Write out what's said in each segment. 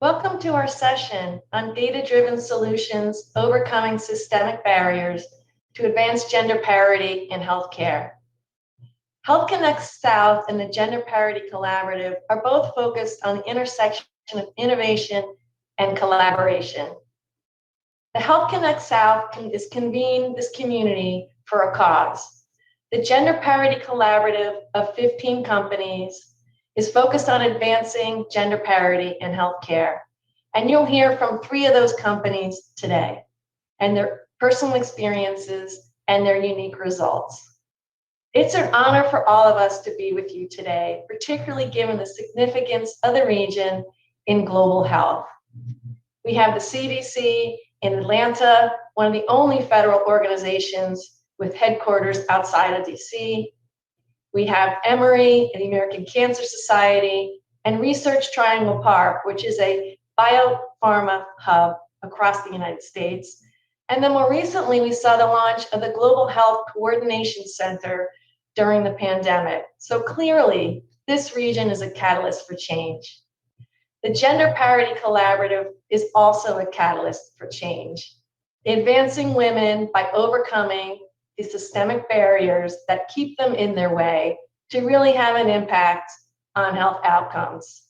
Welcome to our session on data-driven solutions overcoming systemic barriers to advance gender parity in healthcare. Health Connect South and the Gender Parity Collaborative are both focused on the intersection of innovation and collaboration. The Health Connect South is convening this community for a cause. The Gender Parity Collaborative of 15 companies is focused on advancing gender parity in healthcare. And you'll hear from 3 of those companies today and their personal experiences and their unique results. It's an honor for all of us to be with you today, particularly given the significance of the region in global health. We have the CDC in Atlanta, one of the only federal organizations with headquarters outside of DC. We have Emory and the American Cancer Society, and Research Triangle Park, which is a biopharma hub across the United States. And then more recently, we saw the launch of the Global Health Coordination Center during the pandemic. So clearly, this region is a catalyst for change. The Gender Parity Collaborative is also a catalyst for change, advancing women by overcoming the systemic barriers that keep them in their way to really have an impact on health outcomes.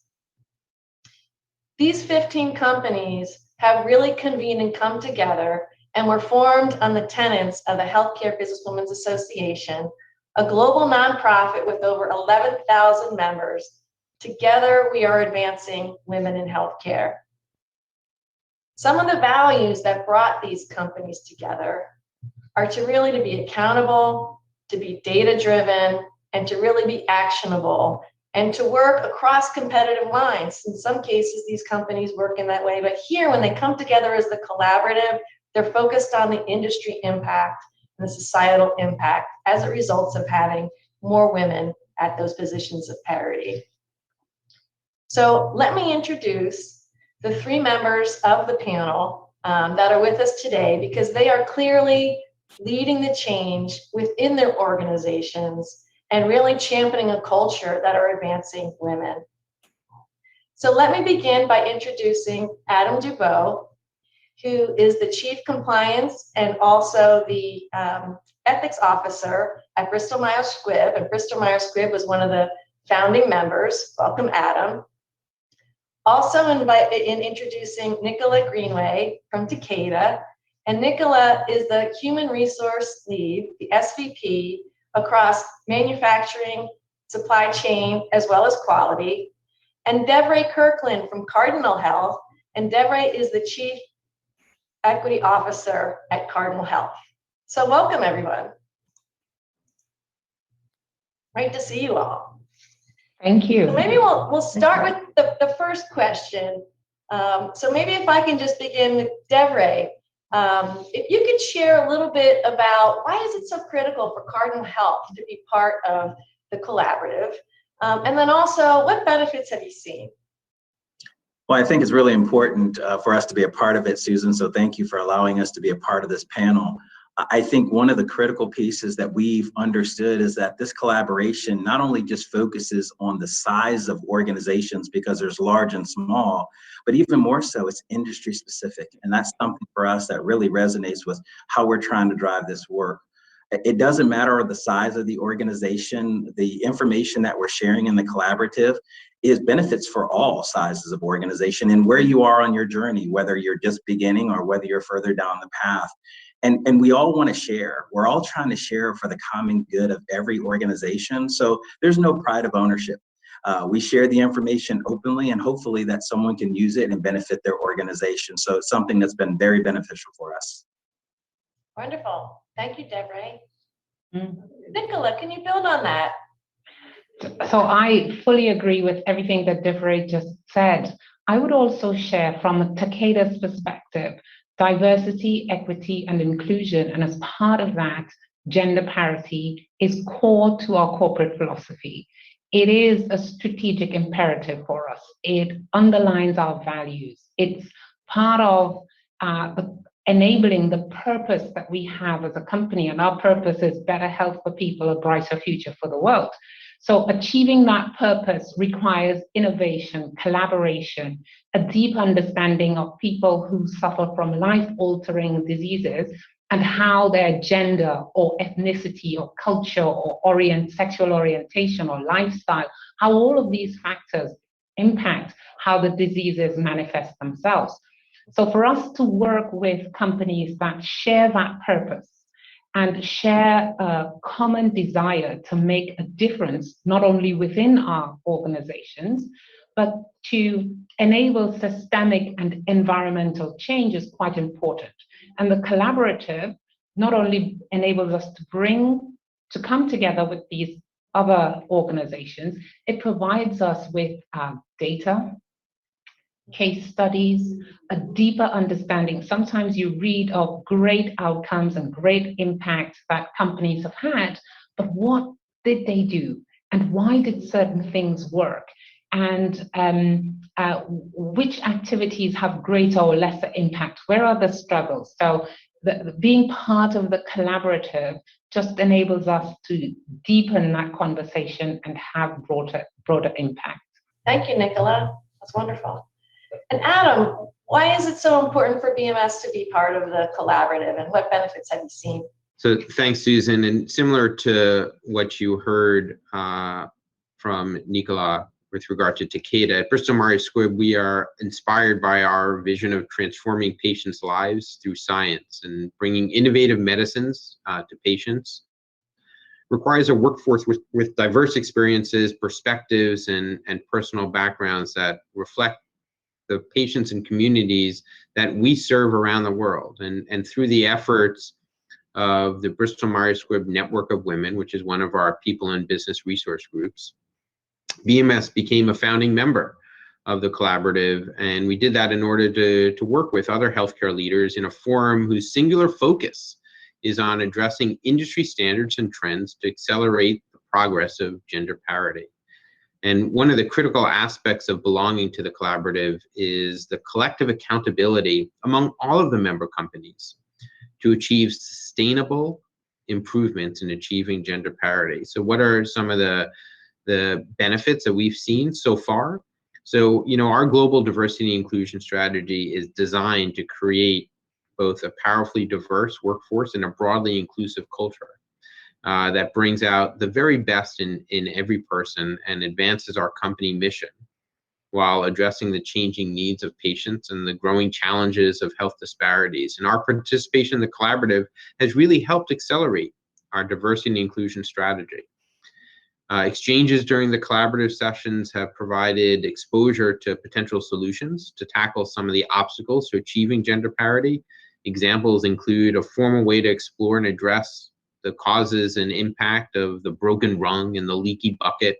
These 15 companies have really convened and come together and were formed on the tenets of the Healthcare Businesswomen's Association, a global nonprofit with over 11,000 members. Together, we are advancing women in healthcare. Some of the values that brought these companies together are to be accountable, to be data-driven, and to really be actionable, and to work across competitive lines. In some cases, these companies work in that way, but here, when they come together as the collaborative, they're focused on the industry impact and the societal impact as a result of having more women at those positions of parity. So let me introduce the 3 members of the panel that are with us today, because they are clearly leading the change within their organizations and really championing a culture that are advancing women. So let me begin by introducing Adam Dubois, who is the Chief Compliance and also the Ethics Officer at Bristol Myers Squibb. And Bristol Myers Squibb was one of the founding members. Welcome, Adam. Also in introducing Nicola Greenway from Takeda. And Nicola is the Human Resource Lead, the SVP, across manufacturing, supply chain, as well as quality. And Devray Kirkland from Cardinal Health. And Devray is the Chief Equity Officer at Cardinal Health. So welcome, everyone. Great to see you all. Thank you. So maybe we'll start with the first question. So maybe if I can just begin with Devray. If you could share a little bit about why is it so critical for Cardinal Health to be part of the collaborative? And then also, what benefits have you seen? Well, I think it's really important for us to be a part of it, Susan, so thank you for allowing us to be a part of this panel. I think one of the critical pieces that we've understood is that this collaboration not only just focuses on the size of organizations, because there's large and small, but even more so, it's industry specific. And that's something for us that really resonates with how we're trying to drive this work. It doesn't matter the size of the organization, the information that we're sharing in the collaborative is benefits for all sizes of organization and where you are on your journey, whether you're just beginning or whether you're further down the path. And we all want to share. We're all trying to share for the common good of every organization. So there's no pride of ownership. We share the information openly, and hopefully that someone can use it and benefit their organization. So it's something that's been very beneficial for us. Wonderful. Thank you, Devray. Nicola, can you build on that? So I fully agree with everything that Devray just said. I would also share from Takeda's perspective, diversity, equity, and inclusion, and as part of that, gender parity is core to our corporate philosophy. It is a strategic imperative for us. It underlines our values. It's part of enabling the purpose that we have as a company, and our purpose is better health for people, a brighter future for the world. So achieving that purpose requires innovation, collaboration, a deep understanding of people who suffer from life-altering diseases and how their gender or ethnicity or culture or sexual orientation or lifestyle, how all of these factors impact how the diseases manifest themselves. So for us to work with companies that share that purpose and share a common desire to make a difference, not only within our organizations, but to enable systemic and environmental change is quite important. And the collaborative not only enables us to come together with these other organizations, it provides us with data, case studies, a deeper understanding. Sometimes you read of great outcomes and great impact that companies have had, but what did they do? And why did certain things work? And which activities have greater or lesser impact? Where are the struggles? So being part of the collaborative just enables us to deepen that conversation and have broader impact. Thank you, Nicola. That's wonderful. And Adam, why is it so important for BMS to be part of the collaborative, and what benefits have you seen? So thanks, Susan. And similar to what you heard from Nicola with regard to Takeda, at Bristol Myers Squibb, we are inspired by our vision of transforming patients' lives through science, and bringing innovative medicines to patients requires a workforce with diverse experiences, perspectives, and personal backgrounds that reflect the patients and communities that we serve around the world. And through the efforts of the Bristol Myers Squibb Network of Women, which is one of our people and business resource groups, BMS became a founding member of the collaborative, and we did that in order to work with other healthcare leaders in a forum whose singular focus is on addressing industry standards and trends to accelerate the progress of gender parity. And one of the critical aspects of belonging to the collaborative is the collective accountability among all of the member companies to achieve sustainable improvements in achieving gender parity. So what are some of the benefits that we've seen so far? So, our global diversity and inclusion strategy is designed to create both a powerfully diverse workforce and a broadly inclusive culture that brings out the very best in every person and advances our company mission while addressing the changing needs of patients and the growing challenges of health disparities. And our participation in the collaborative has really helped accelerate our diversity and inclusion strategy. Exchanges during the collaborative sessions have provided exposure to potential solutions to tackle some of the obstacles to achieving gender parity. Examples include a formal way to explore and address the causes and impact of the broken rung and the leaky bucket.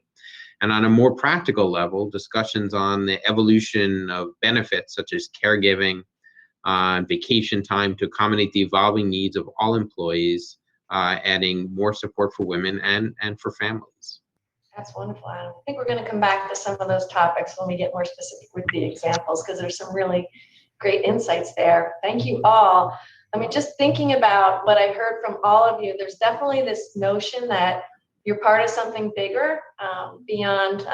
And on a more practical level, discussions on the evolution of benefits such as caregiving, vacation time to accommodate the evolving needs of all employees, adding more support for women and for families. That's wonderful, Adam. I think we're going to come back to some of those topics when we get more specific with the examples, because there's some really great insights there. Thank you all. I mean, just thinking about what I heard from all of you, there's definitely this notion that you're part of something bigger beyond,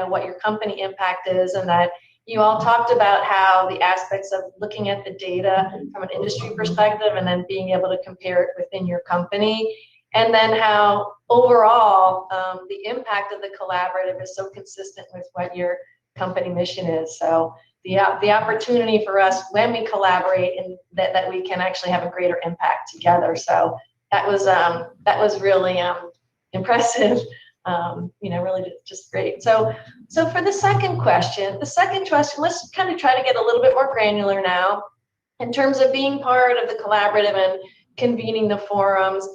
what your company impact is, and that you all talked about how the aspects of looking at the data from an industry perspective and then being able to compare it within your company, and then how overall the impact of the collaborative is so consistent with what your company mission is. So the opportunity for us when we collaborate and that we can actually have a greater impact together. So that was really impressive. Really just great. So for the second question, let's kind of try to get a little bit more granular now in terms of being part of the collaborative and convening the forums.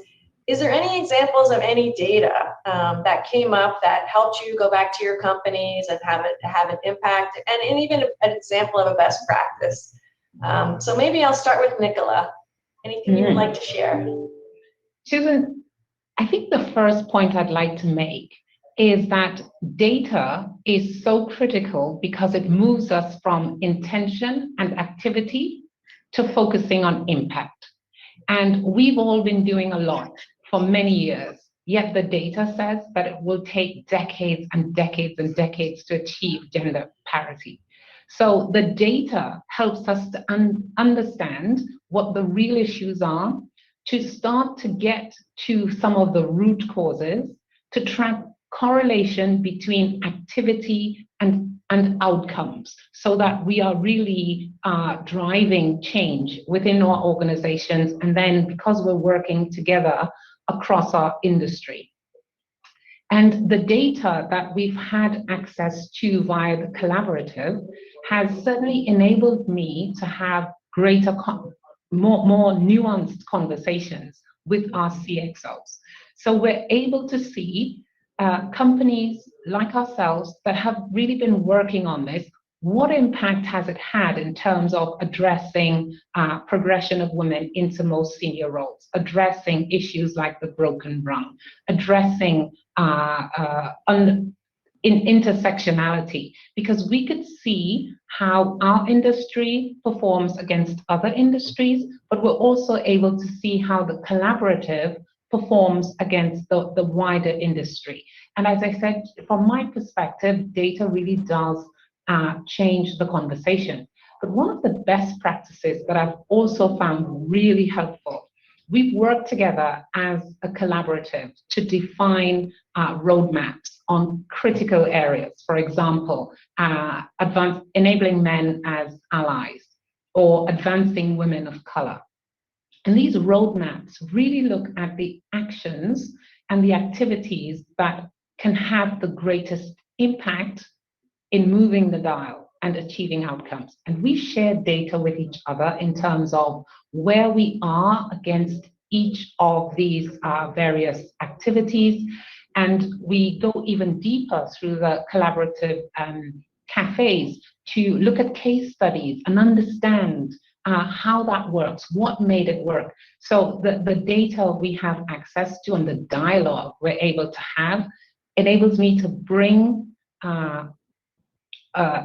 Is there any examples of any data that came up that helped you go back to your companies and have an impact, and even an example of a best practice? So maybe I'll start with Nicola. Anything you would like to share? Susan, I think the first point I'd like to make is that data is so critical because it moves us from intention and activity to focusing on impact. And we've all been doing a lot for many years Yet the data says that it will take decades and decades and decades to achieve gender parity. So the data helps us to understand what the real issues are, to start to get to some of the root causes, to track correlation between activity and outcomes, so that we are really driving change within our organizations, and then because we're working together across our industry. And the data that we've had access to via the collaborative has certainly enabled me to have greater, more nuanced conversations with our CXOs. So we're able to see companies like ourselves that have really been working on this. What impact has it had in terms of addressing progression of women into most senior roles, addressing issues like the broken rung, addressing intersectionality, because we could see how our industry performs against other industries, but we're also able to see how the collaborative performs against the wider industry. And as I said, from my perspective, data really does change the conversation. But one of the best practices that I've also found really helpful, we've worked together as a collaborative to define roadmaps on critical areas. For example, enabling men as allies, or advancing women of color. And these roadmaps really look at the actions and the activities that can have the greatest impact in moving the dial and achieving outcomes. And we share data with each other in terms of where we are against each of these various activities. And we go even deeper through the collaborative cafes to look at case studies and understand how that works, what made it work. So the data we have access to and the dialogue we're able to have enables me to bring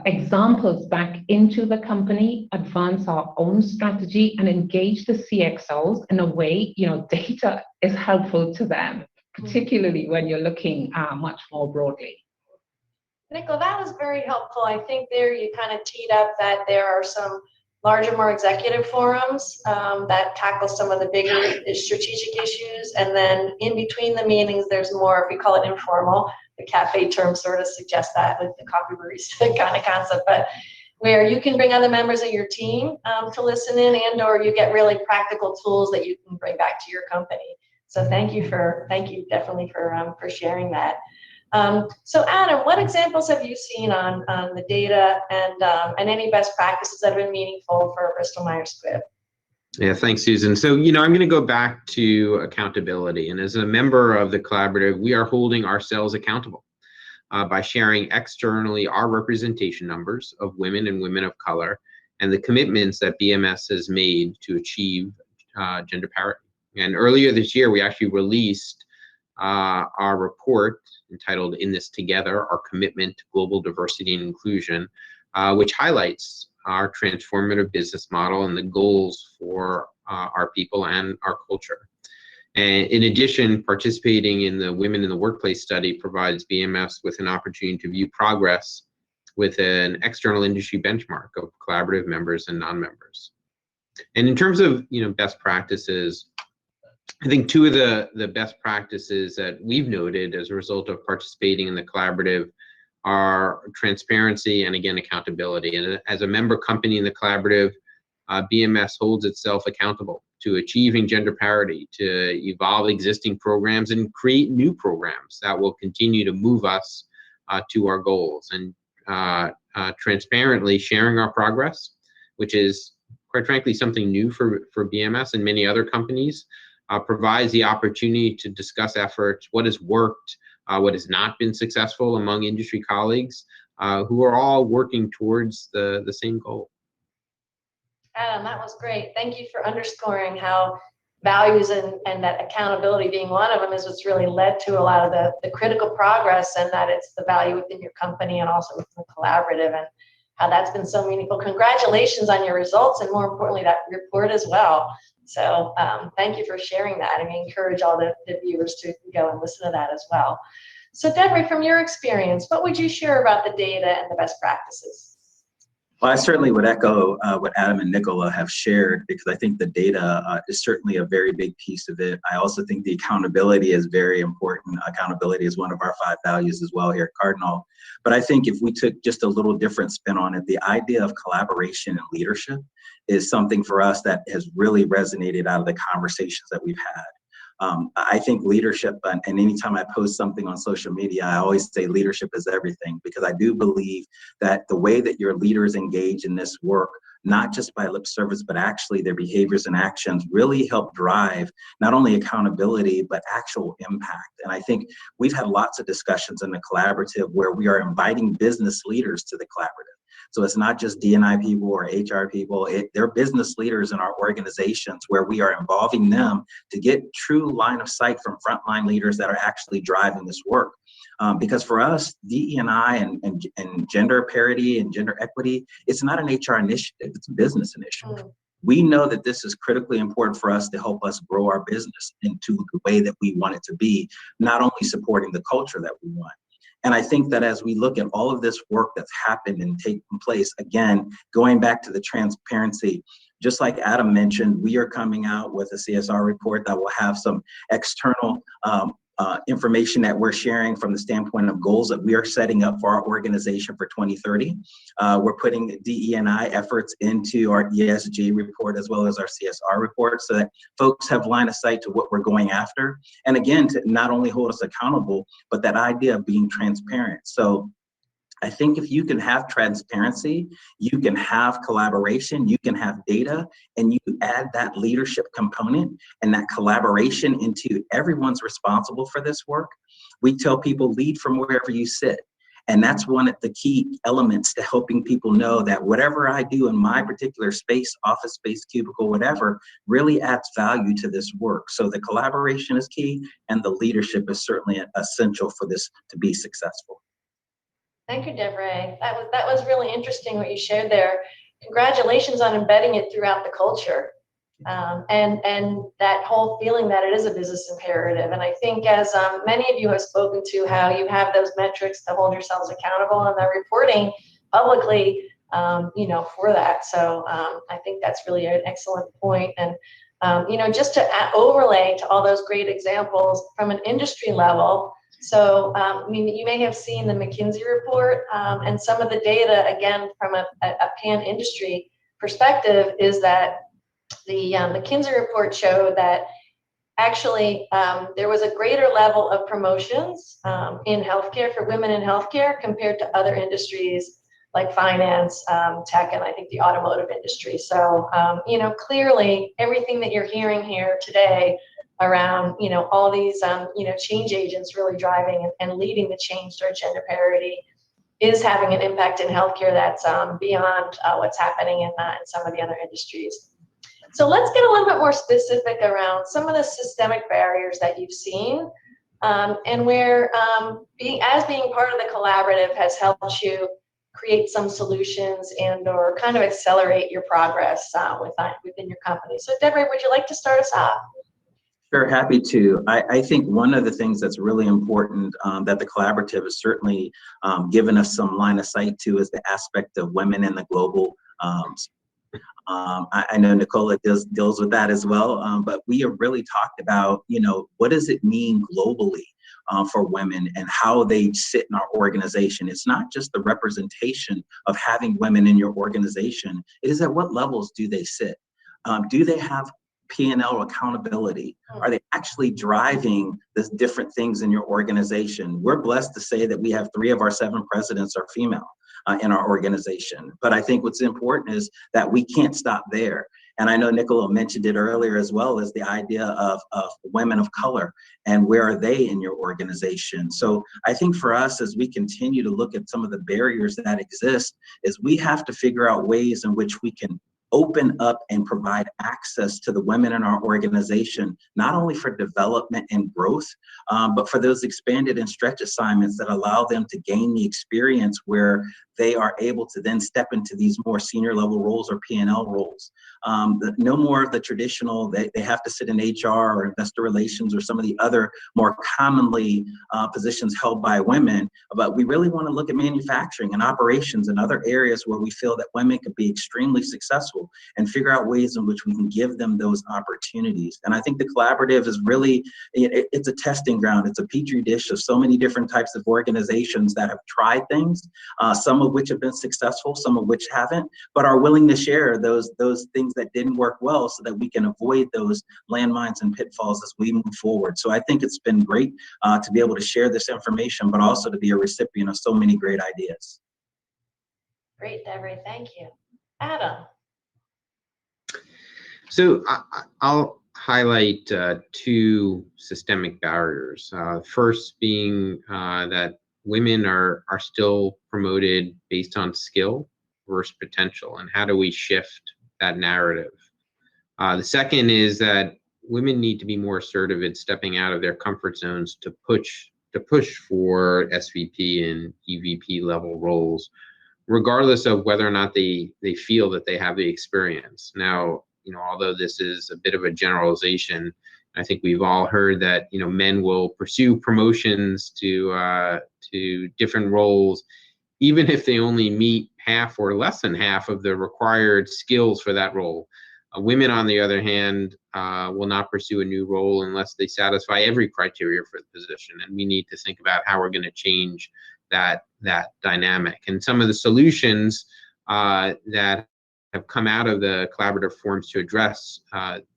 examples back into the company, advance our own strategy, and engage the CXOs in a way, data is helpful to them, particularly when you're looking much more broadly. Nicola, that was very helpful. I think there you kind of teed up that there are some larger, more executive forums that tackle some of the bigger strategic issues. And then in between the meetings, there's more, we call it informal. The cafe term sort of suggests that with the coffee barista kind of concept, but where you can bring other members of your team to listen in, and or you get really practical tools that you can bring back to your company. So thank you definitely for sharing that. So Adam, what examples have you seen on the data and any best practices that have been meaningful for Bristol Myers Squibb? Yeah, thanks, Susan. So, I'm going to go back to accountability. And as a member of the collaborative, we are holding ourselves accountable by sharing externally our representation numbers of women and women of color and the commitments that BMS has made to achieve gender parity. And earlier this year, we actually released our report entitled "In This Together, Our Commitment to Global Diversity and Inclusion," which highlights our transformative business model and the goals for our people and our culture. And in addition, participating in the Women in the Workplace study provides BMS with an opportunity to view progress with an external industry benchmark of collaborative members and non-members. And in terms of best practices, I think two of the best practices that we've noted as a result of participating in the collaborative are transparency and, again, accountability. And as a member company in the collaborative, BMS holds itself accountable to achieving gender parity, to evolve existing programs and create new programs that will continue to move us to our goals. And transparently sharing our progress, which is, quite frankly, something new for BMS and many other companies, provides the opportunity to discuss efforts, what has worked, what has not been successful among industry colleagues who are all working towards the same goal. Adam, that was great. Thank you for underscoring how values and that accountability being one of them is what's really led to a lot of the critical progress, and that it's the value within your company and also within the collaborative, and how that's been so meaningful. Congratulations on your results, and more importantly, that report as well. So thank you for sharing that. And I encourage all the viewers to go and listen to that as well. So Deborah, from your experience, what would you share about the data and the best practices? Well, I certainly would echo what Adam and Nicola have shared, because I think the data is certainly a very big piece of it. I also think the accountability is very important. Accountability is one of our 5 values as well here at Cardinal. But I think if we took just a little different spin on it, the idea of collaboration and leadership is something for us that has really resonated out of the conversations that we've had. I think leadership, and anytime I post something on social media, I always say leadership is everything, because I do believe that the way that your leaders engage in this work, not just by lip service, but actually their behaviors and actions really help drive not only accountability, but actual impact. And I think we've had lots of discussions in the collaborative where we are inviting business leaders to the collaborative. So it's not just D&I people or HR people, they're business leaders in our organizations where we are involving them to get true line of sight from frontline leaders that are actually driving this work. Because for us, DE&I and gender parity and gender equity, it's not an HR initiative, it's a business initiative. We know that this is critically important for us to help us grow our business into the way that we want it to be, not only supporting the culture that we want. And I think that as we look at all of this work that's happened and taken place, again, going back to the transparency, just like Adam mentioned, we are coming out with a CSR report that will have some external information that we're sharing from the standpoint of goals that we are setting up for our organization for 2030. We're putting DE&I efforts into our ESG report as well as our CSR report so that folks have line of sight to what we're going after. And again, to not only hold us accountable, but that idea of being transparent. So I think if you can have transparency, you can have collaboration, you can have data, and you add that leadership component and that collaboration into everyone's responsible for this work. We tell people lead from wherever you sit. And that's one of the key elements to helping people know that whatever I do in my particular space, office space, cubicle, whatever, really adds value to this work. So the collaboration is key, and the leadership is certainly essential for this to be successful. Thank you, Deborah. That was really interesting what you shared there. Congratulations on embedding it throughout the culture, and that whole feeling that it is a business imperative. And I think as many of you have spoken to how you have those metrics to hold yourselves accountable and they're reporting publicly, for that. So I think that's really an excellent point. And just to overlay to all those great examples from an industry level. So, you may have seen the McKinsey report, and some of the data, again, from a pan-industry perspective, is that the McKinsey report showed that actually there was a greater level of promotions in healthcare for women in healthcare compared to other industries like finance, tech, and I think the automotive industry. So, clearly everything that you're hearing here today around, all these, change agents really driving and leading the change towards gender parity is having an impact in healthcare that's beyond what's happening in some of the other industries. So let's get a little bit more specific around some of the systemic barriers that you've seen, and where being part of the collaborative has helped you create some solutions and or kind of accelerate your progress within your company. So Deborah, would you like to start us off? Sure, happy to. I think one of the things that's really important that the collaborative has certainly given us some line of sight to is the aspect of women in the global. I know Nicola deals with that as well, but we have really talked about, what does it mean globally for women and how they sit in our organization. It's not just the representation of having women in your organization. It is at what levels do they sit? Do they have P&L accountability? Are they actually driving the different things in your organization? We're blessed to say that we have 3 of our 7 presidents are female in our organization. But I think what's important is that we can't stop there. And I know Nicola mentioned it earlier as well, as the idea of women of color and where are they in your organization. So I think for us, as we continue to look at some of the barriers that exist, is we have to figure out ways in which we can open up and provide access to the women in our organization, not only for development and growth, but for those expanded and stretch assignments that allow them to gain the experience where they are able to then step into these more senior level roles or P&L roles. No more of the traditional, they have to sit in HR or investor relations or some of the other more commonly positions held by women, but we really want to look at manufacturing and operations and other areas where we feel that women could be extremely successful and figure out ways in which we can give them those opportunities. And I think the collaborative is really, it's a testing ground. It's a petri dish of so many different types of organizations that have tried things, some of which have been successful, some of which haven't, but are willing to share those things that didn't work well so that we can avoid those landmines and pitfalls as we move forward. So I think it's been great to be able to share this information, but also to be a recipient of so many great ideas. Great, Deborah, thank you. Adam. So I'll highlight two systemic barriers. First being that women are still promoted based on skill versus potential, and how do we shift that narrative? The second is that women need to be more assertive in stepping out of their comfort zones to push for SVP and EVP level roles, regardless of whether or not they feel that they have the experience. Now, although this is a bit of a generalization, I think we've all heard that men will pursue promotions to different roles, even if they only meet half or less than half of the required skills for that role. Women, on the other hand, will not pursue a new role unless they satisfy every criteria for the position. And we need to think about how we're going to change that dynamic. And some of the solutions that have come out of the collaborative forums to address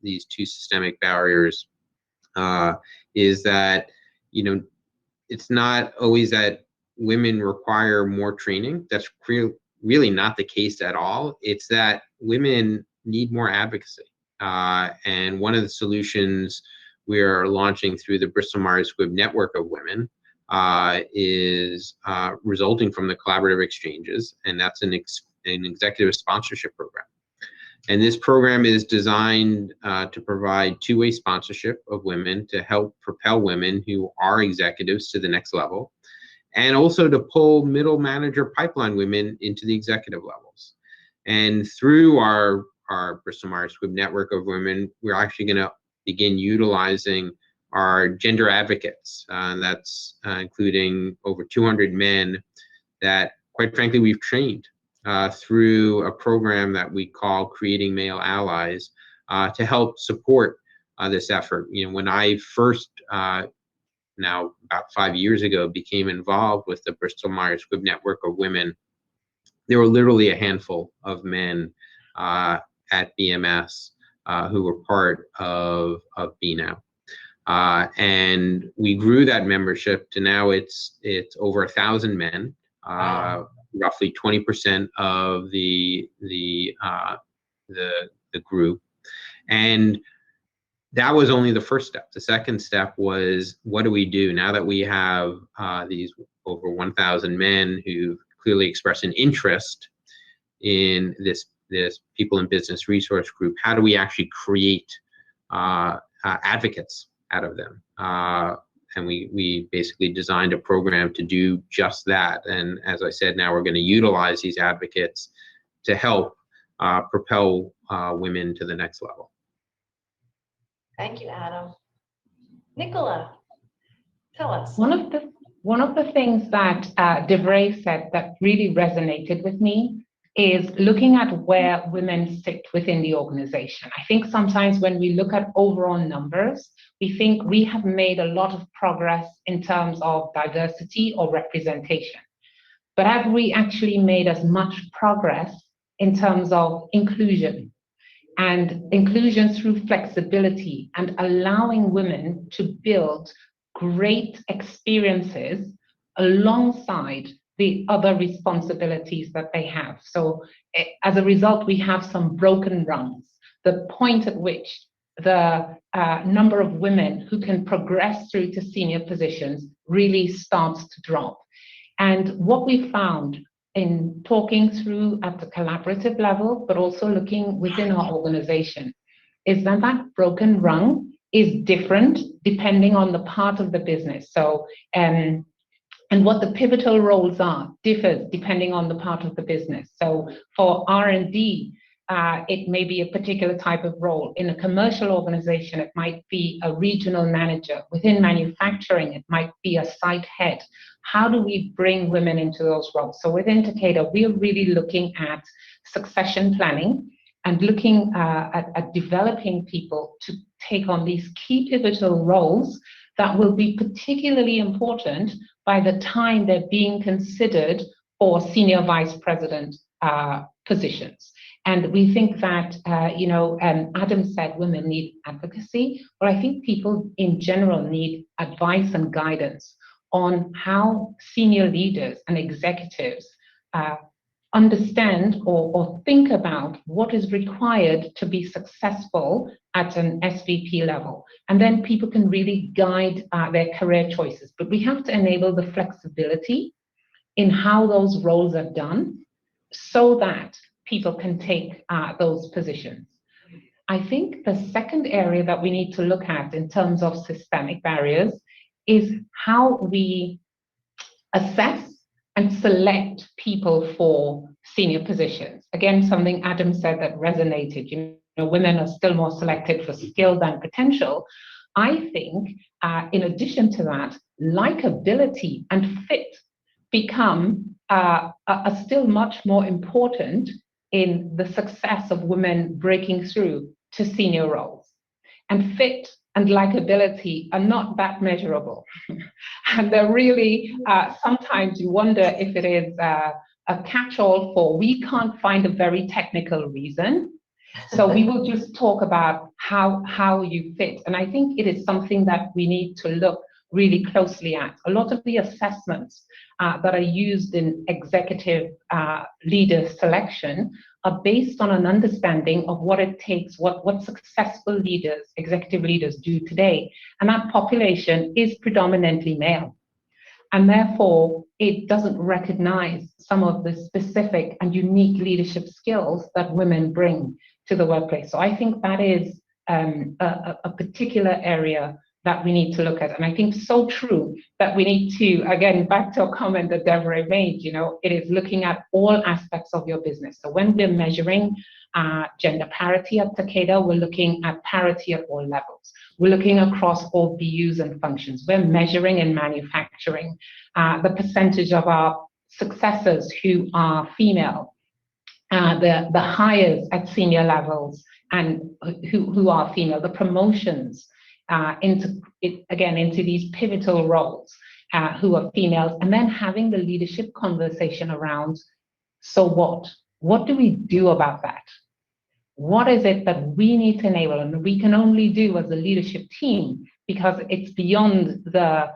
these two systemic barriers is that, it's not always that women require more training. That's really not the case at all. It's that women need more advocacy. And one of the solutions we are launching through the Bristol-Myers Squibb network of women is resulting from the collaborative exchanges, and that's an executive sponsorship program. And this program is designed to provide two-way sponsorship of women to help propel women who are executives to the next level, and also to pull middle manager pipeline women into the executive levels. And through our Bristol-Myers Squibb network of women, we're actually going to begin utilizing our gender advocates. That's including over 200 men that, quite frankly, we've trained through a program that we call Creating Male Allies to help support this effort. When I first, now about 5 years ago, became involved with the Bristol-Myers Squibb network of women, there were literally a handful of men at BMS who were part of BNOW. And we grew that membership to now it's over 1,000 men, roughly 20% of the group. And that was only the first step. The second step was, what do we do now that we have these over 1,000 men who clearly express an interest in this people in business resource group? How do we actually create advocates out of them? And we basically designed a program to do just that. And as I said, now we're going to utilize these advocates to help propel women to the next level. Thank you, Adam. Nicola, tell us. One of the things that DeVray said that really resonated with me is looking at where women sit within the organization. I think sometimes when we look at overall numbers, we think we have made a lot of progress in terms of diversity or representation. But have we actually made as much progress in terms of inclusion? And inclusion through flexibility and allowing women to build great experiences alongside the other responsibilities that they have. So as a result, we have some broken rungs, the point at which the number of women who can progress through to senior positions really starts to drop. And what we found in talking through at the collaborative level, but also looking within our organization, is that that broken rung is different depending on the part of the business. So and what the pivotal roles are differs depending on the part of the business. So for R&D, it may be a particular type of role. In a commercial organization, it might be a regional manager. Within manufacturing, it might be a site head. How do we bring women into those roles? So within Takeda, we are really looking at succession planning and looking at developing people to take on these key pivotal roles that will be particularly important by the time they're being considered for senior vice president positions. And we think that, Adam said women need advocacy, but I think people in general need advice and guidance on how senior leaders and executives understand or think about what is required to be successful at an SVP level. And then people can really guide their career choices. But we have to enable the flexibility in how those roles are done so that people can take those positions. I think the second area that we need to look at in terms of systemic barriers is how we assess and select people for senior positions. Again, something Adam said that resonated, women are still more selected for skill than potential. I think, in addition to that, likability and fit become are still much more important in the success of women breaking through to senior roles. And fit and likability are not that measurable. And they're really, sometimes you wonder if it is a catch-all for, we can't find a very technical reason. So we will just talk about how you fit. And I think it is something that we need to look really closely at. A lot of the assessments that are used in executive leader selection are based on an understanding of what it takes, what successful leaders, executive leaders do today. And that population is predominantly male. And therefore, it doesn't recognize some of the specific and unique leadership skills that women bring to the workplace. So I think that is a particular area that we need to look at. And I think so true that we need to, again, back to a comment that Deborah made, it is looking at all aspects of your business. So when we're measuring gender parity at Takeda, we're looking at parity at all levels. We're looking across all BUs and functions. We're measuring in manufacturing the percentage of our successors who are female, the hires at senior levels and who are female, the promotions into these pivotal roles who are females, and then having the leadership conversation around, so what do we do about that? What is it that we need to enable, and we can only do as a leadership team, because it's beyond the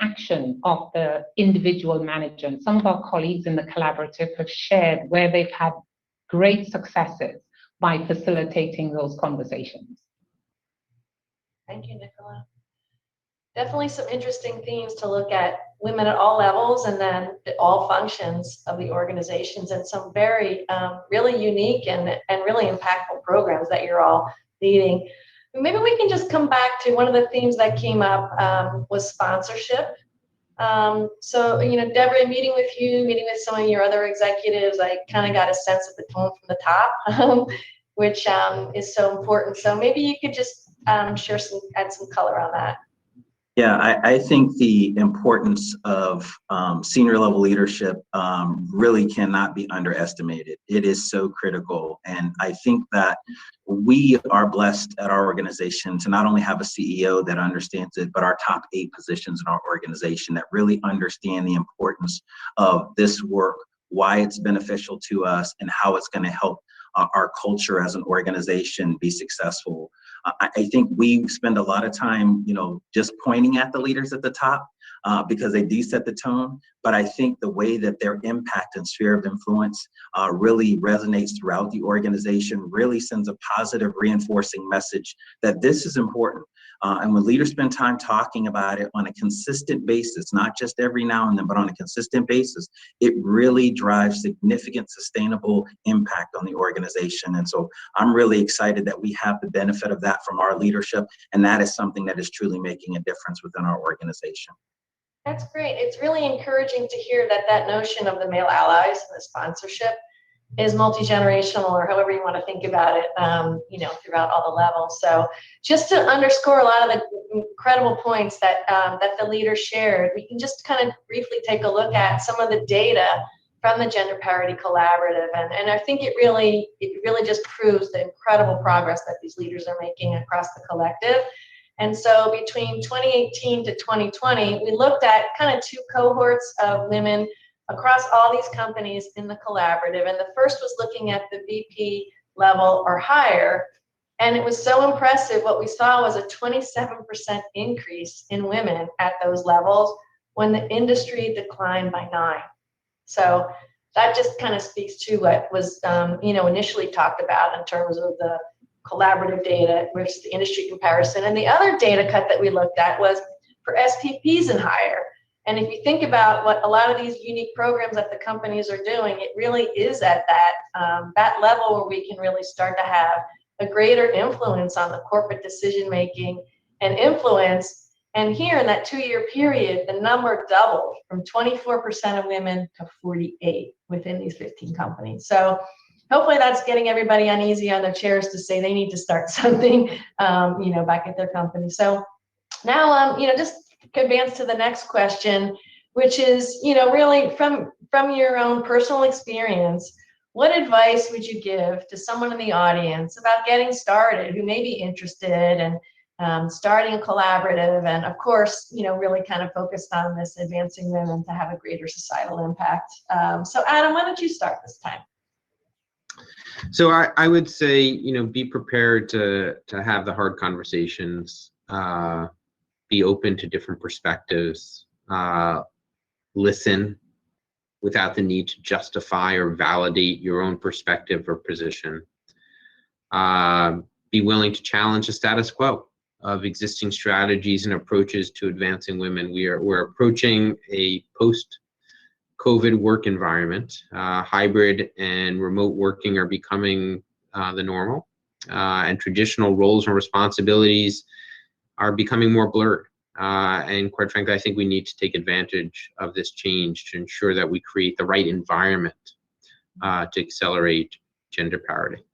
action of the individual manager. And some of our colleagues in the collaborative have shared where they've had great successes by facilitating those conversations. Thank you, Nicola. Definitely some interesting themes to look at, women at all levels and then all functions of the organizations, and some very really unique and really impactful programs that you're all leading. Maybe we can just come back to one of the themes that came up was sponsorship. So, Deborah, meeting with some of your other executives, I kind of got a sense of the tone from the top, which is so important. So maybe you could just add some color on that. Yeah, I think the importance of senior level leadership really cannot be underestimated. It is so critical. And I think that we are blessed at our organization to not only have a CEO that understands it, but our top 8 positions in our organization that really understand the importance of this work, why it's beneficial to us, and how it's going to help our culture as an organization be successful. I think we spend a lot of time, just pointing at the leaders at the top because they do set the tone. But I think the way that their impact and sphere of influence really resonates throughout the organization really sends a positive reinforcing message that this is important. And when leaders spend time talking about it on a consistent basis, not just every now and then, but on a consistent basis, it really drives significant sustainable impact on the organization. And so I'm really excited that we have the benefit of that from our leadership. And that is something that is truly making a difference within our organization. That's great. It's really encouraging to hear that that notion of the male allies and the sponsorship is multi-generational, or however you want to think about it, throughout all the levels. So just to underscore a lot of the incredible points that that the leader shared, we can just kind of briefly take a look at some of the data from the Gender Parity Collaborative. And I think it really just proves the incredible progress that these leaders are making across the collective. And so between 2018 to 2020, we looked at kind of two cohorts of women across all these companies in the collaborative. And the first was looking at the VP level or higher. And it was so impressive. What we saw was a 27% increase in women at those levels when the industry declined by 9%. So that just kind of speaks to what was, initially talked about in terms of the collaborative data versus the industry comparison. And the other data cut that we looked at was for SPPs and higher. And if you think about what a lot of these unique programs that the companies are doing, it really is at that level where we can really start to have a greater influence on the corporate decision making and influence. And here in that 2-year period, the number doubled from 24% of women to 48% within these 15 companies. So hopefully that's getting everybody uneasy on their chairs to say they need to start something, back at their company. So now, just advance to the next question, which is, really from your own personal experience, what advice would you give to someone in the audience about getting started who may be interested in starting a collaborative, and of course, really kind of focused on this advancing women to have a greater societal impact? So Adam, why don't you start this time? So I would say, be prepared to have the hard conversations, be open to different perspectives, listen without the need to justify or validate your own perspective or position. Be willing to challenge the status quo of existing strategies and approaches to advancing women. We're approaching a post-COVID work environment. Hybrid and remote working are becoming the normal, and traditional roles and responsibilities are becoming more blurred. And quite frankly, I think we need to take advantage of this change to ensure that we create the right environment to accelerate gender parity.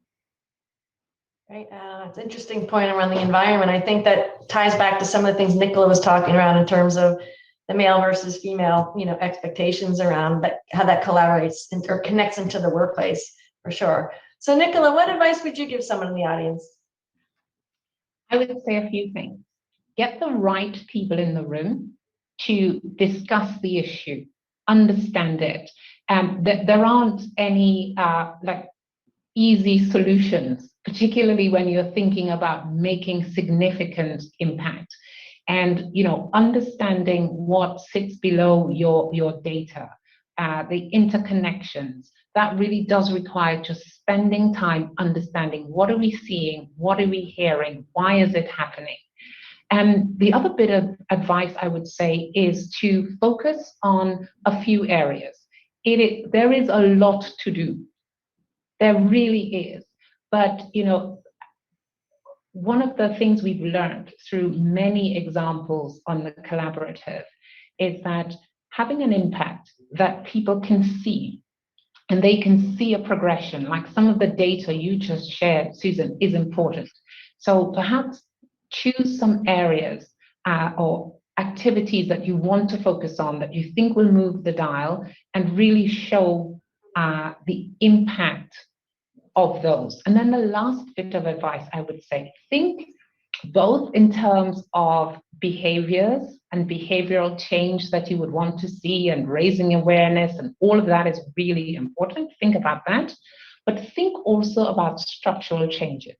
Right. It's an interesting point around the environment. I think that ties back to some of the things Nicola was talking around in terms of the male versus female, expectations around that, how that collaborates or connects into the workplace, for sure. So Nicola, what advice would you give someone in the audience? I would say a few things. Get the right people in the room to discuss the issue, understand it. There aren't any easy solutions, particularly when you're thinking about making significant impact. And understanding what sits below your data, the interconnections, that really does require just spending time understanding what are we seeing, what are we hearing, why is it happening. And the other bit of advice I would say is to focus on a few areas. There is a lot to do. There really is. But, one of the things we've learned through many examples on the collaborative is that having an impact that people can see, and they can see a progression, like some of the data you just shared, Susan, is important. So perhaps choose some areas or activities that you want to focus on that you think will move the dial and really show the impact of those. And then the last bit of advice I would say, think both in terms of behaviors and behavioral change that you would want to see and raising awareness, and all of that is really important. Think about that, but think also about structural changes,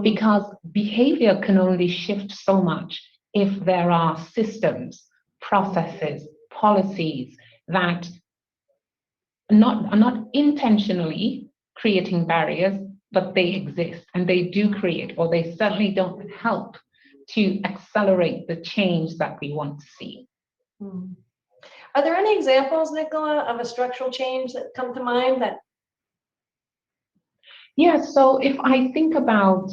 because behavior can only shift so much if there are systems, processes, policies that are not intentionally creating barriers, but they exist, and they do create, or they certainly don't help to accelerate the change that we want to see. Are there any examples, Nicola, of a structural change that come to mind? Yeah, so if I think about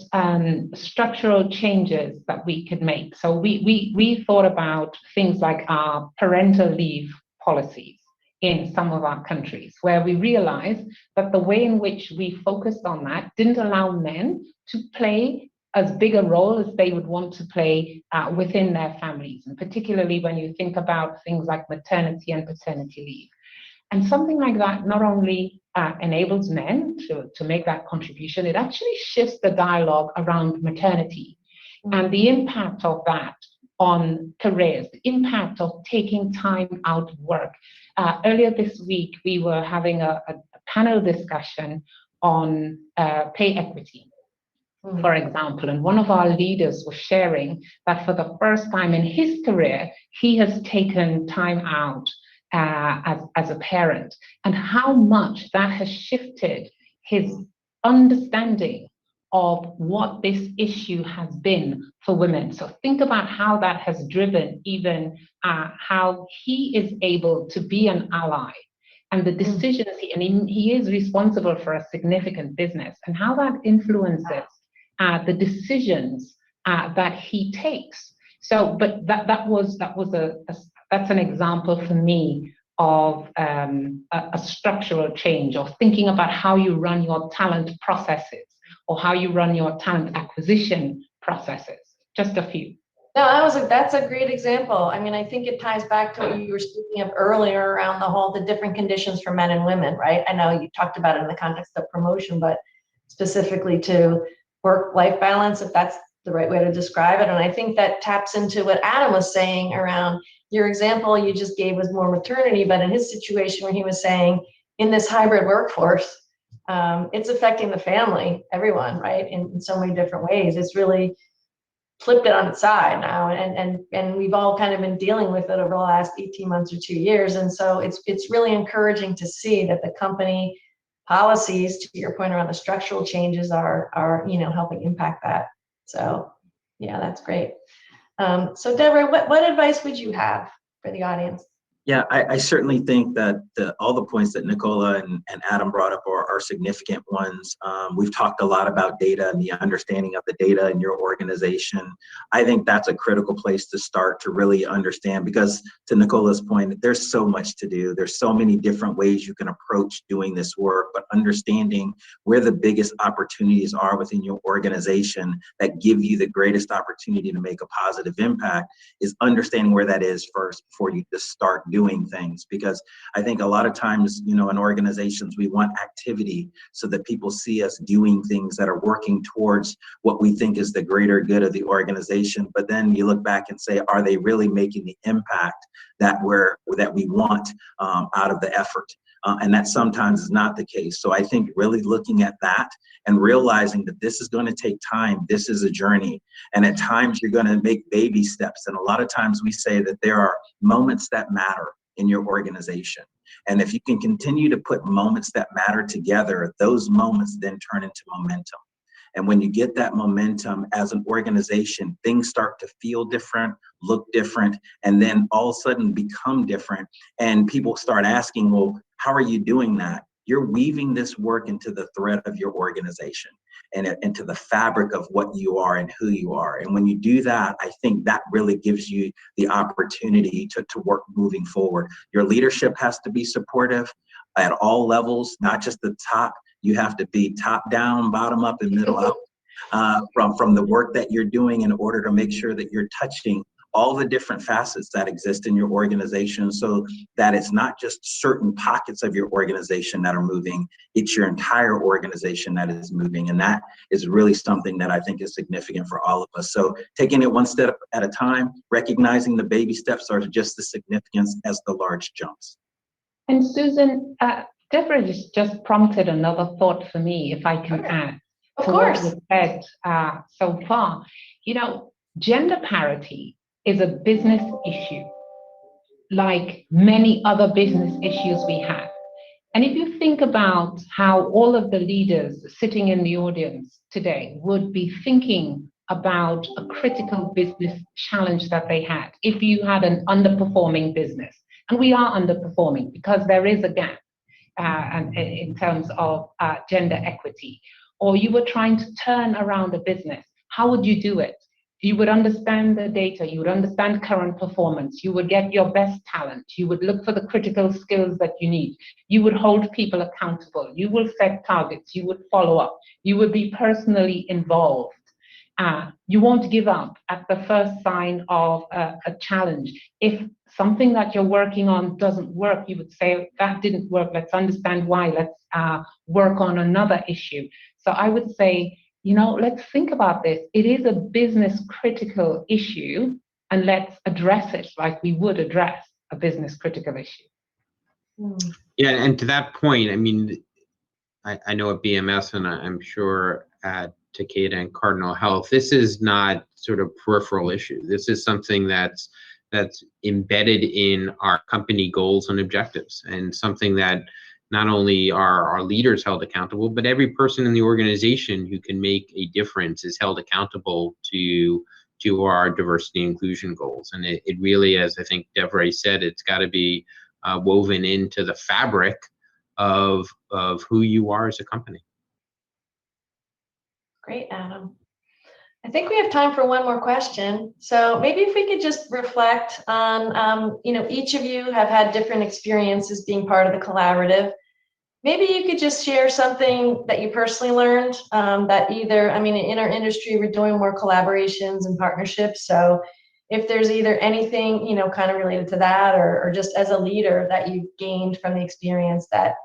structural changes that we could make, so we thought about things like our parental leave policies in some of our countries, where we realized that the way in which we focused on that didn't allow men to play as big a role as they would want to play within their families, and particularly when you think about things like maternity and paternity leave. And something like that not only enables men to make that contribution, it actually shifts the dialogue around maternity and the impact of that on careers, the impact of taking time out of work. Earlier this week, we were having a panel discussion on pay equity, for example, and one of our leaders was sharing that for the first time in his career, he has taken time out as a parent, and how much that has shifted his understanding of what this issue has been for women. So think about how that has driven even how he is able to be an ally and the decisions, he is responsible for a significant business, and how that influences the decisions that he takes. So, but that's an example for me of a structural change, or thinking about how you run your talent processes or how you run your talent acquisition processes. Just a few. No, that's a great example. I mean, I think it ties back to what you were speaking of earlier around the different conditions for men and women, right? I know you talked about it in the context of promotion, but specifically to work-life balance, if that's the right way to describe it. And I think that taps into what Adam was saying around your example you just gave was more maternity, but in his situation where he was saying in this hybrid workforce, it's affecting the family, everyone, right? In so many different ways. It's really flipped it on its side now, and we've all kind of been dealing with it over the last 18 months or 2 years. And so it's really encouraging to see that the company policies, to your point around the structural changes, are helping impact that. So yeah, that's great. So Deborah, what advice would you have for the audience? Yeah, I certainly think that all the points that Nicola and Adam brought up are significant ones. We've talked a lot about data and the understanding of the data in your organization. I think that's a critical place to start to really understand, because to Nicola's point, there's so much to do. There's so many different ways you can approach doing this work, but understanding where the biggest opportunities are within your organization that give you the greatest opportunity to make a positive impact is understanding where that is first before you just start doing things. Because I think a lot of times, in organizations, we want activity so that people see us doing things that are working towards what we think is the greater good of the organization. But then you look back and say, are they really making the impact that we want out of the effort? And that sometimes is not the case. So I think really looking at that and realizing that this is going to take time, this is a journey. And at times you're going to make baby steps. And a lot of times we say that there are moments that matter in your organization. And if you can continue to put moments that matter together, those moments then turn into momentum. And when you get that momentum as an organization, things start to feel different, look different, and then all of a sudden become different. And people start asking, well, how are you doing that? You're weaving this work into the thread of your organization and into the fabric of what you are and who you are. And when you do that, I think that really gives you the opportunity to work moving forward. Your leadership has to be supportive at all levels, not just the top. You have to be top down, bottom up, and middle out from the work that you're doing in order to make sure that you're touching all the different facets that exist in your organization, so that it's not just certain pockets of your organization that are moving, it's your entire organization that is moving. And that is really something that I think is significant for all of us. So taking it one step at a time, recognizing the baby steps are just as significant as the large jumps. And Susan, Deborah just prompted another thought for me, if I can add to what was said so far. Gender parity is a business issue, like many other business issues we have. And if you think about how all of the leaders sitting in the audience today would be thinking about a critical business challenge that they had, if you had an underperforming business, and we are underperforming because there is a gap in terms of gender equity, or you were trying to turn around a business, how would you do it? You would understand the data, you would understand current performance, you would get your best talent, you would look for the critical skills that you need, you would hold people accountable, you will set targets, you would follow up, you would be personally involved. You won't give up at the first sign of a challenge. If something that you're working on doesn't work, you would say, that didn't work, let's understand why, let's work on another issue. So I would say, let's think about this. It is a business critical issue, and let's address it like we would address a business critical issue. Yeah, and to that point, I mean, I know at BMS, and I'm sure at Takeda and Cardinal Health, this is not sort of peripheral issue. This is something that's embedded in our company goals and objectives, and something that not only are our leaders held accountable, but every person in the organization who can make a difference is held accountable to our diversity and inclusion goals. And it really, as I think Devray said, it's got to be woven into the fabric of who you are as a company. Great, Adam. I think we have time for one more question. So maybe if we could just reflect on, each of you have had different experiences being part of the collaborative. Maybe you could just share something that you personally learned that either, in our industry, we're doing more collaborations and partnerships. So if there's either anything, kind of related to that, or just as a leader that you gained from the experience that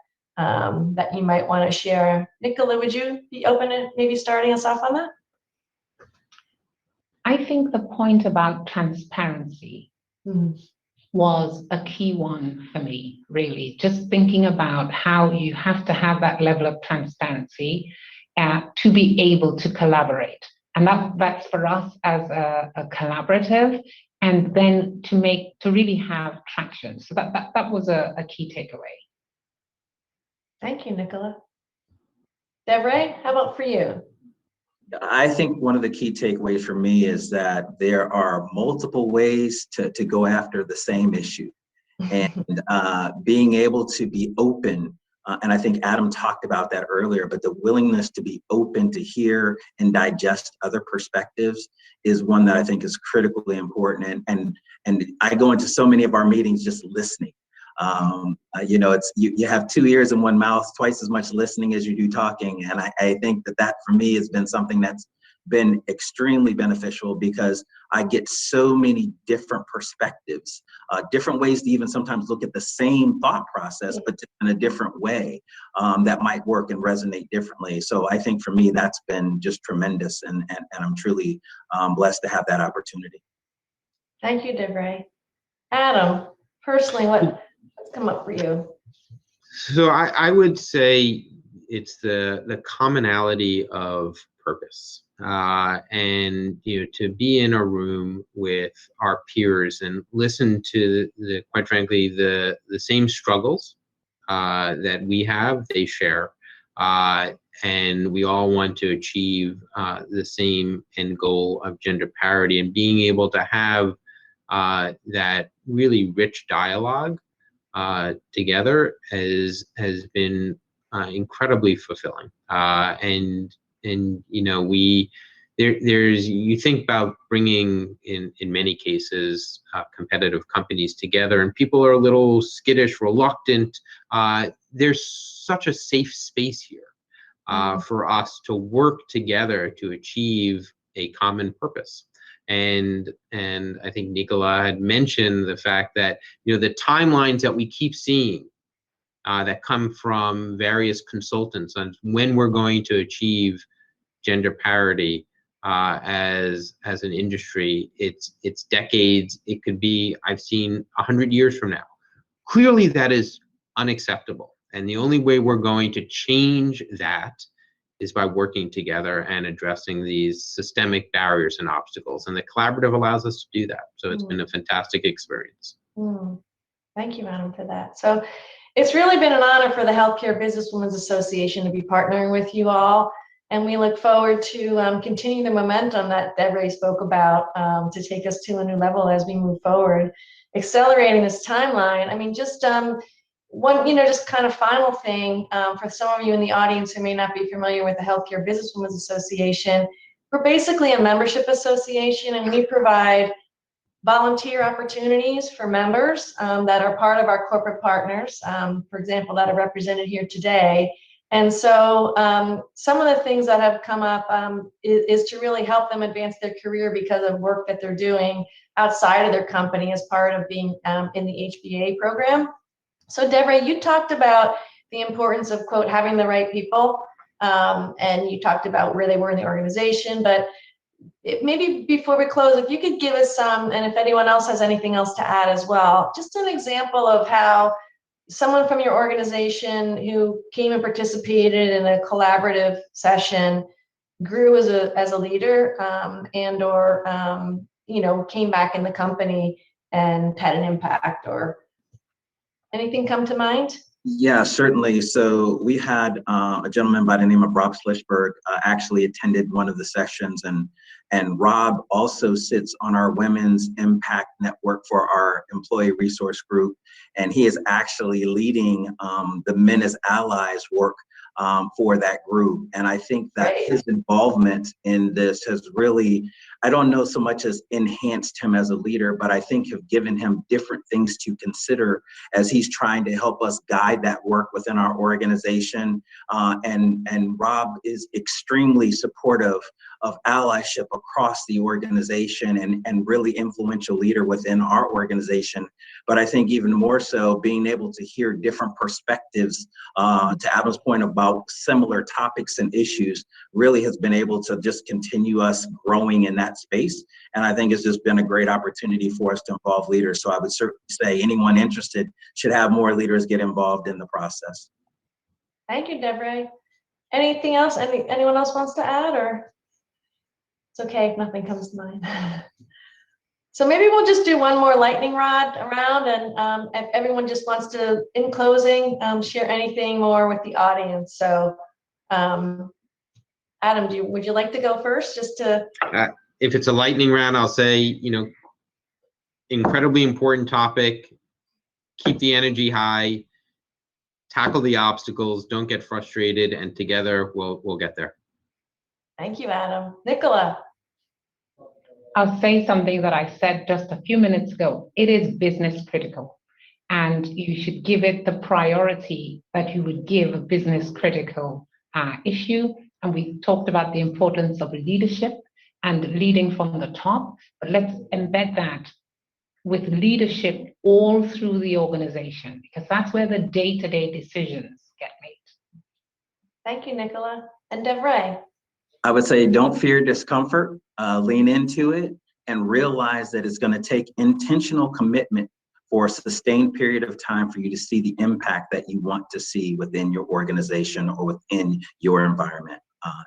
you might want to share. Nicola, would you be open to maybe starting us off on that? I think the point about transparency was a key one for me, really. Just thinking about how you have to have that level of transparency to be able to collaborate. And that's for us as a collaborative, and then to really have traction. So that was a key takeaway. Thank you, Nicola. Devray, how about for you? I think one of the key takeaways for me is that there are multiple ways to go after the same issue, and being able to be open. And I think Adam talked about that earlier, but the willingness to be open to hear and digest other perspectives is one that I think is critically important. And I go into so many of our meetings just listening. It's you have 2 ears and 1 mouth, twice as much listening as you do talking. And I think that for me has been something that's been extremely beneficial, because I get so many different perspectives, different ways to even sometimes look at the same thought process, but in a different way that might work and resonate differently. So I think for me, that's been just tremendous. And I'm truly blessed to have that opportunity. Thank you, Devray. Adam, personally, what's come up for you? So I would say it's the commonality of purpose, and to be in a room with our peers and listen to quite frankly the same struggles that we have, they share, and we all want to achieve the same end goal of gender parity, and being able to have that really rich dialogue together has been incredibly fulfilling. You think about bringing in many cases competitive companies together, and people are a little skittish, reluctant. There's such a safe space here for us to work together to achieve a common purpose. And I think Nicola had mentioned the fact that the timelines that we keep seeing that come from various consultants on when we're going to achieve gender parity as an industry, it's decades. It could be, I've seen 100 years from now. Clearly, that is unacceptable, and the only way we're going to change that is by working together and addressing these systemic barriers and obstacles. And the collaborative allows us to do that. So it's been a fantastic experience. Thank you, Adam, for that. So it's really been an honor for the Healthcare Businesswomen's Association to be partnering with you all. And we look forward to continuing the momentum that Devray spoke about to take us to a new level as we move forward, accelerating this timeline. one, just kind of final thing, for some of you in the audience who may not be familiar with the Healthcare Businesswomen's Association, we're basically a membership association, and we provide volunteer opportunities for members that are part of our corporate partners, for example, that are represented here today. And so some of the things that have come up is to really help them advance their career because of work that they're doing outside of their company as part of being in the HBA program. So Deborah, you talked about the importance of, quote, having the right people, and you talked about where they were in the organization, but maybe before we close, if you could give us some, and if anyone else has anything else to add as well, just an example of how someone from your organization who came and participated in a collaborative session grew as a leader, and or came back in the company and had an impact, or anything come to mind? Yeah, certainly. So we had a gentleman by the name of Rob Slishberg actually attended one of the sessions, and Rob also sits on our Women's Impact Network for our employee resource group, and he is actually leading the Men as Allies work for that group. And I think that his involvement in this has really, I don't know so much as enhanced him as a leader, but I think have given him different things to consider as he's trying to help us guide that work within our organization. And Rob is extremely supportive of allyship across the organization, and really influential leader within our organization. But I think even more so, being able to hear different perspectives, to Adam's point about similar topics and issues, really has been able to just continue us growing in that space. And I think it's just been a great opportunity for us to involve leaders. So I would certainly say anyone interested should have more leaders get involved in the process. Thank you, Deborah. Anything else? Anyone else wants to add, or? It's okay if nothing comes to mind. So maybe we'll just do one more lightning rod around, and if everyone just wants to, in closing, share anything more with the audience. So Adam, would you like to go first, just to? If it's a lightning round, I'll say, incredibly important topic. Keep the energy high, tackle the obstacles, don't get frustrated, and together we'll get there. Thank you, Adam. Nicola. I'll say something that I said just a few minutes ago. It is business critical, and you should give it the priority that you would give a business critical issue. And we talked about the importance of leadership and leading from the top, but let's embed that with leadership all through the organization, because that's where the day-to-day decisions get made. Thank you, Nicola. And Deborah. I would say don't fear discomfort, lean into it, and realize that it's going to take intentional commitment for a sustained period of time for you to see the impact that you want to see within your organization or within your environment.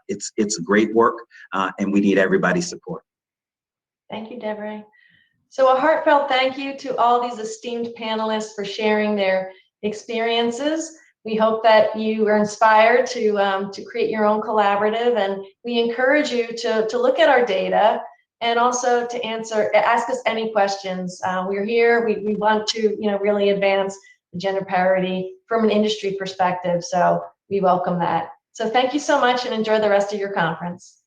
It's great work, and we need everybody's support. Thank you, Deborah. So a heartfelt thank you to all these esteemed panelists for sharing their experiences. We hope that you are inspired to create your own collaborative, and we encourage you to look at our data and also to ask us any questions. We're here. We want to really advance gender parity from an industry perspective. So we welcome that. So thank you so much, and enjoy the rest of your conference.